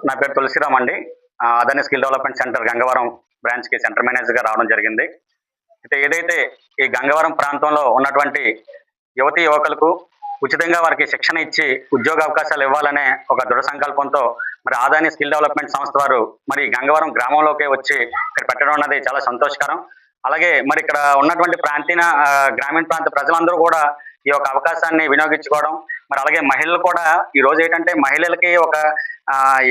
నా పేరు తులసిరామ్ అండి. Adani skill development centre Gangavaram బ్రాంచ్కి సెంటర్ మేనేజర్గా రావడం జరిగింది. అయితే ఏదైతే ఈ గంగవరం ప్రాంతంలో ఉన్నటువంటి యువతీ యువకులకు ఉచితంగా వారికి శిక్షణ ఇచ్చి ఉద్యోగ అవకాశాలు ఇవ్వాలనే ఒక దృఢ సంకల్పంతో మరి అదాని స్కిల్ డెవలప్మెంట్ సంస్థ వారు మరి గంగవరం గ్రామంలోకి వచ్చి ఇక్కడ పెట్టడం అన్నది చాలా సంతోషకరం. అలాగే మరి ఇక్కడ ఉన్నటువంటి గ్రామీణ ప్రాంత ప్రజలందరూ కూడా ఈ యొక్క అవకాశాన్ని వినియోగించుకోవడం, మరి అలాగే మహిళలు కూడా ఈ రోజు ఏంటంటే మహిళలకి ఒక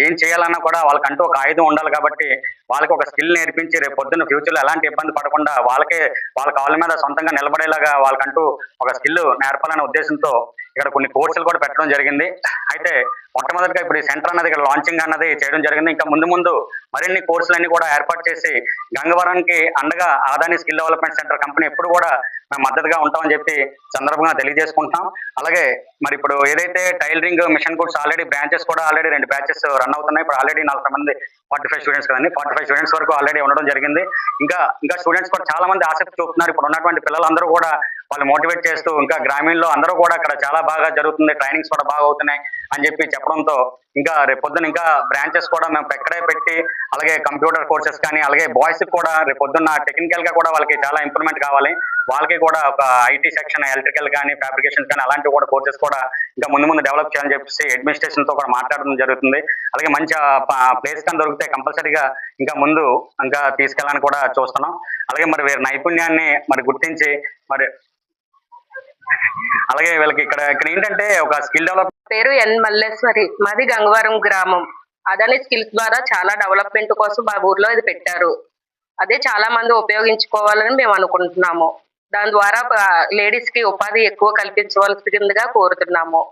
ఏం చేయాలన్నా కూడా వాళ్ళకంటూ ఒక ఆయుధం ఉండాలి కాబట్టి వాళ్ళకి ఒక స్కిల్ నేర్పించి రేపు పొద్దున్న ఫ్యూచర్లో ఎలాంటి ఇబ్బంది పడకుండా వాళ్ళ కాళ్ళ మీద సొంతంగా నిలబడేలాగా వాళ్ళకంటూ ఒక స్కిల్ నేర్పాలనే ఉద్దేశంతో ఇక్కడ కొన్ని కోర్సులు కూడా పెట్టడం జరిగింది. అయితే మొట్టమొదటిగా ఇప్పుడు ఈ సెంటర్ అన్నది ఇక్కడ లాంచింగ్ అన్నది చేయడం జరిగింది. ఇంకా ముందు మరిన్ని కోర్సులన్నీ కూడా ఏర్పాటు చేసి గంగవరానికి అండగా Adani skill development centre company ఎప్పుడు కూడా మేము మద్దతుగా ఉంటామని చెప్పి సందర్భంగా తెలియజేసుకుంటున్నాం. అలాగే మరి ఇప్పుడు ఏదైతే tailoring machine course already branches కూడా ఆల్రెడీ 2 బ్యాచెస్ రన్ అవుతున్నాయి. ఇప్పుడు ఆల్రెడీ 40 మంది 45 స్టూడెంట్స్ కదండి, 45 స్టూడెంట్స్ వరకు ఆల్రెడీ ఉండడం జరిగింది. ఇంకా స్టూడెంట్స్ కూడా చాలా మంది ఆసక్తి చూపుతున్నారు. ఇప్పుడు ఉన్నటువంటి పిల్లలందరూ కూడా వాళ్ళు మోటివేట్ చేస్తూ ఇంకా గ్రామీణలో అందరూ కూడా అక్కడ చాలా బాగా జరుగుతుంది, ట్రైనింగ్స్ కూడా బాగా అవుతున్నాయి అని చెప్పడంతో ఇంకా రేపొద్దున ఇంకా బ్రాంచెస్ కూడా మేము ఎక్కడే పెట్టి అలాగే కంప్యూటర్ కోర్సెస్ కానీ అలాగే బాయ్స్ కూడా రేపొద్దున్న టెక్నికల్ గా కూడా వాళ్ళకి చాలా ఇంప్రూవ్మెంట్ కావాలి. వాళ్ళకి కూడా ఒక ఐటీ సెక్షన్ ఎలక్ట్రికల్ కానీ ఫ్యాబ్రికేషన్ కానీ అలాంటివి కూడా కోర్సెస్ కూడా ఇంకా ముందు డెవలప్ చేయాలని చెప్పేసి అడ్మినిస్ట్రేషన్ తో కూడా మాట్లాడడం జరుగుతుంది. అలాగే మంచి ప్లేస్ కానీ దొరికితే కంపల్సరీగా ఇంకా తీసుకెళ్ళాలని కూడా చూస్తున్నాం. అలాగే మరి వీరి నైపుణ్యాన్ని మరి గుర్తించి మరి అలాగే వీళ్ళకి ఇక్కడ ఏంటంటే ఒక స్కిల్ డెవలప్. పేరు ఎన్ మల్లేశ్వరి, మాది గంగవరం గ్రామం. అదాని స్కిల్స్ ద్వారా చాలా డెవలప్మెంట్ కోసం మా ఊర్లో ఇది పెట్టారు. అదే చాలా మంది ఉపయోగించుకోవాలని మేము అనుకుంటున్నాము. దాని ద్వారా లేడీస్ కి ఉపాధి ఎక్కువ కల్పించవలసిందిగా కోరుతున్నాము.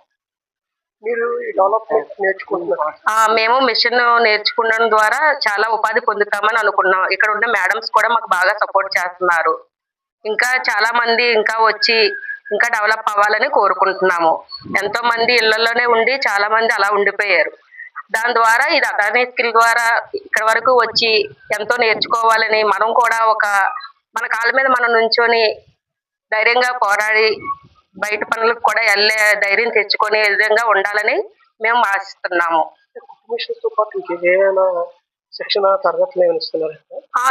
మేము మిషన్ నేర్చుకోవడం ద్వారా చాలా ఉపాధి పొందుతామని అనుకున్నాం. ఇక్కడ ఉన్న మేడమ్స్ కూడా మాకు బాగా సపోర్ట్ చేస్తున్నారు. ఇంకా చాలా మంది ఇంకా వచ్చి ఇంకా డెవలప్ అవ్వాలని కోరుకుంటున్నాము. ఎంతో మంది ఇళ్లలోనే ఉండి చాలా మంది అలా ఉండిపోయారు. దాని ద్వారా ఇది అదాని స్కిల్ ద్వారా ఇక్కడ వరకు వచ్చి ఎంతో నేర్చుకోవాలని, మనం కూడా మన కాళ్ళ మీద మనం నుంచొని ధైర్యంగా పోరాడి బయట పనులకు కూడా వెళ్ళే ధైర్యం తెచ్చుకునే విధంగా ఉండాలని మేము ఆశిస్తున్నాము.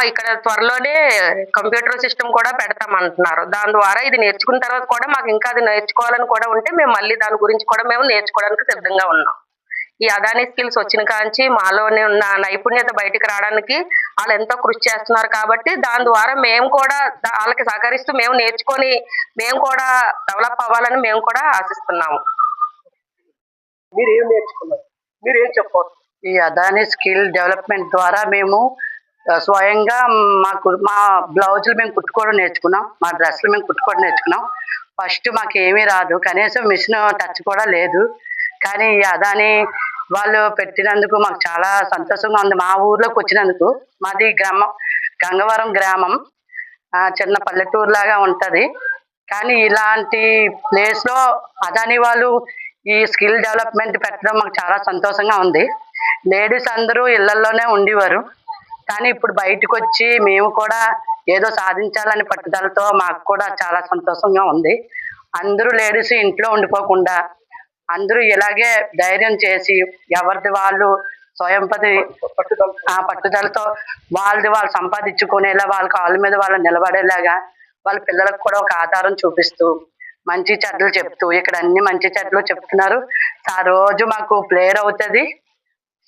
ఇక్కడ త్వరలోనే కంప్యూటర్ సిస్టమ్ కూడా పెడతామంటున్నారు. దాని ద్వారా ఇది నేర్చుకున్న తర్వాత కూడా మాకు ఇంకా అది నేర్చుకోవాలని కూడా ఉంటే మేము మళ్ళీ దాని గురించి కూడా మేము నేర్చుకోవడానికి సిద్ధంగా ఉన్నాం. ఈ అదాని స్కిల్స్ వచ్చిన కాంచి మాలోనే ఉన్న నైపుణ్యత బయటకు రావడానికి వాళ్ళు ఎంతో కృషి చేస్తున్నారు. కాబట్టి దాని ద్వారా మేము కూడా వాళ్ళకి సహకరిస్తూ మేము నేర్చుకొని మేము కూడా డెవలప్ అవ్వాలని మేము కూడా ఆశిస్తున్నాము. మీరేం చెప్పాలి? ఈ అదాని స్కిల్ డెవలప్మెంట్ ద్వారా మేము స్వయంగా మా బ్లౌజులు మేము కుట్టుకోవడం నేర్చుకున్నాం, మా డ్రెస్సులు మేము కుట్టుకోవడం నేర్చుకున్నాం. ఫస్ట్ మాకు ఏమీ రాదు, కనీసం మిషన్ టచ్ కూడా లేదు. కానీ ఈ అదాని వాళ్ళు పెట్టినందుకు మాకు చాలా సంతోషంగా ఉంది. మా ఊర్లోకి వచ్చినందుకు. మాది గంగవరం గ్రామం, చిన్న పల్లెటూరు లాగా ఉంటది. కానీ ఇలాంటి ప్లేస్ లో అదాని వాళ్ళు ఈ స్కిల్ డెవలప్మెంట్ పెట్టడం మాకు చాలా సంతోషంగా ఉంది. లేడీస్ అందరూ ఇళ్లలోనే ఉండేవారు, కానీ ఇప్పుడు బయటకు వచ్చి మేము కూడా ఏదో సాధించాలని పట్టుదలతో మాకు కూడా చాలా సంతోషంగా ఉంది. అందరూ లేడీస్ ఇంట్లో ఉండిపోకుండా అందరూ ఇలాగే ధైర్యం చేసి ఎవరిది వాళ్ళు పట్టుదలతో వాళ్ళు సంపాదించుకునేలా, వాళ్ళ కాళ్ళ మీద వాళ్ళు నిలబడేలాగా వాళ్ళ పిల్లలకు కూడా ఒక ఆధారం చూపిస్తూ మంచి చెడ్డలు చెప్తూ, ఇక్కడ అన్ని మంచి చెడ్డలు చెప్తున్నారు. రోజు మాకు ప్లేయర్ అవుతుంది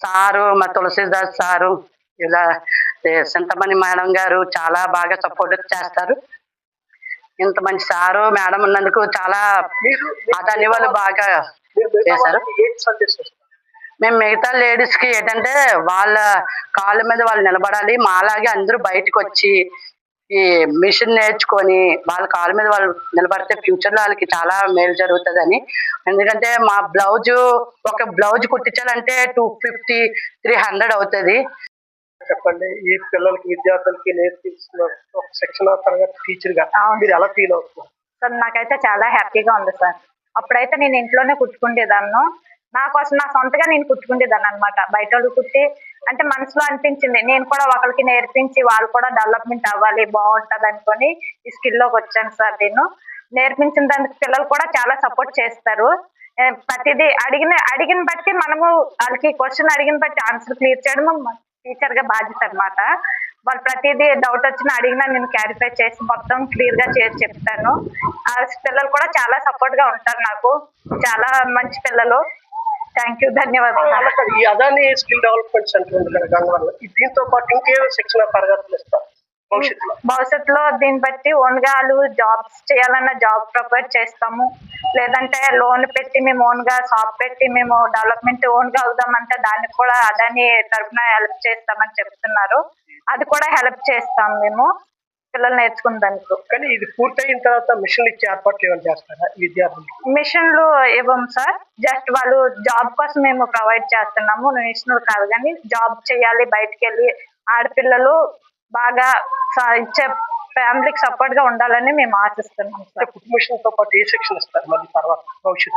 సారు, మా తులసిదాస్ సారు, ఇలా సింతమణి మేడం గారు చాలా బాగా సపోర్ట్ చేస్తారు. ఇంత మంచి సారు మేడం ఉన్నందుకు చాలా అదాని వాళ్ళు బాగా చేశారు. మేము మిగతా లేడీస్ కి ఏంటంటే వాళ్ళ కాళ్ళ మీద వాళ్ళు నిలబడాలి. మాలాగే అందరూ బయటకు వచ్చి ఈ మిషన్ నేర్చుకొని వాళ్ళ కాళ్ళ మీద వాళ్ళు నిలబడితే ఫ్యూచర్ లో వాళ్ళకి చాలా మేలు జరుగుతుందని. ఎందుకంటే మా ఒక బ్లౌజ్ కుట్టించాలంటే 250-300 అవుతుంది. చెప్పండి, ఈ పిల్లలకి విద్యార్థులకి నేర్పిస్తున్న ఒక శిక్షణ తరగతి టీచర్ గా మీరు ఎలా ఫీల్ అవుతున్నారు? సార్ నాకైతే చాలా హ్యాపీగా ఉంది సార్. అప్పుడైతే నేను ఇంట్లోనే కుట్టుకుండేదాన్ని, నా సొంతగా నేను కుట్టుకుండేదాన్ని అనమాట. బయట వాళ్ళు కుట్టి అంటే మనసులో అనిపించింది నేను కూడా ఒకరికి నేర్పించి వాళ్ళు కూడా డెవలప్మెంట్ అవ్వాలి, బాగుంటది అనుకొని ఈ స్కిల్లోకి వచ్చాను సార్. నేను నేర్పించిన దానికి పిల్లలు కూడా చాలా సపోర్ట్ చేస్తారు. ప్రతిదీ అడిగిన బట్టి మనము వాళ్ళకి క్వశ్చన్ అడిగిన బట్టి ఆన్సర్ క్లియర్ చేయడం టీచర్ గా బాధ్యత అన్నమాట. వాళ్ళు ప్రతిదీ డౌట్ వచ్చినా అడిగినా నేను క్లారిఫై చేసి మొత్తం క్లియర్ గా చేసి చెప్తాను. ఆ పిల్లలు కూడా చాలా సపోర్ట్ గా ఉంటారు నాకు, చాలా మంచి పిల్లలు. థ్యాంక్ యూ, ధన్యవాదాలు. అలాగే ఈ అదాని స్కిల్ డెవలప్మెంట్ సెంటర్ ఉంది కదా గంగవరంలో, దీంతో పాటు ఇంకేమైనా శిక్షణ తరగతులు ఇస్తారు భవిష్యత్తులో? దీన్ని బట్టి ఓన్ గా వాళ్ళు జాబ్స్ చేయాలన్న జాబ్ ప్రొవైడ్ చేస్తాము, లేదంటే లోన్ పెట్టి మేము ఓన్ గా షాప్ పెట్టి మేము డెవలప్మెంట్ ఓన్ గా అవుదామంటే దానికి కూడా అదాని తరఫున హెల్ప్ చేస్తామని చెప్తున్నారు. అది కూడా హెల్ప్ చేస్తాం మేము పిల్లలు నేర్చుకునేందుకు. కానీ ఇది పూర్తయిన తర్వాత మిషన్లు ఇచ్చే ఏర్పాట్లు ఏమైనా చేస్తారా విద్యార్థులు? మిషన్లు ఇవ్వం సార్, జస్ట్ వాళ్ళు జాబ్ కోసం మేము ప్రొవైడ్ చేస్తున్నాము. మిషన్లు కాదు కానీ జాబ్ చేయాలి, బయటకు వెళ్ళి ఆడపిల్లలు బాగా ఇచ్చే ఫ్యామిలీకి సపోర్ట్ గా ఉండాలని మేము ఆశిస్తున్నాం సార్. మిషన్ తో పాటు ఏ సెక్షన్ ఇస్తారు మళ్ళీ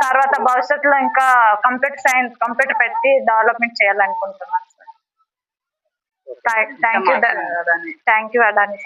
తర్వాత భవిష్యత్తులో ఇంకా కంప్యూటర్ పెట్టి డెవలప్మెంట్ చేయాలనుకుంటున్నాం సార్. Thank you Adani.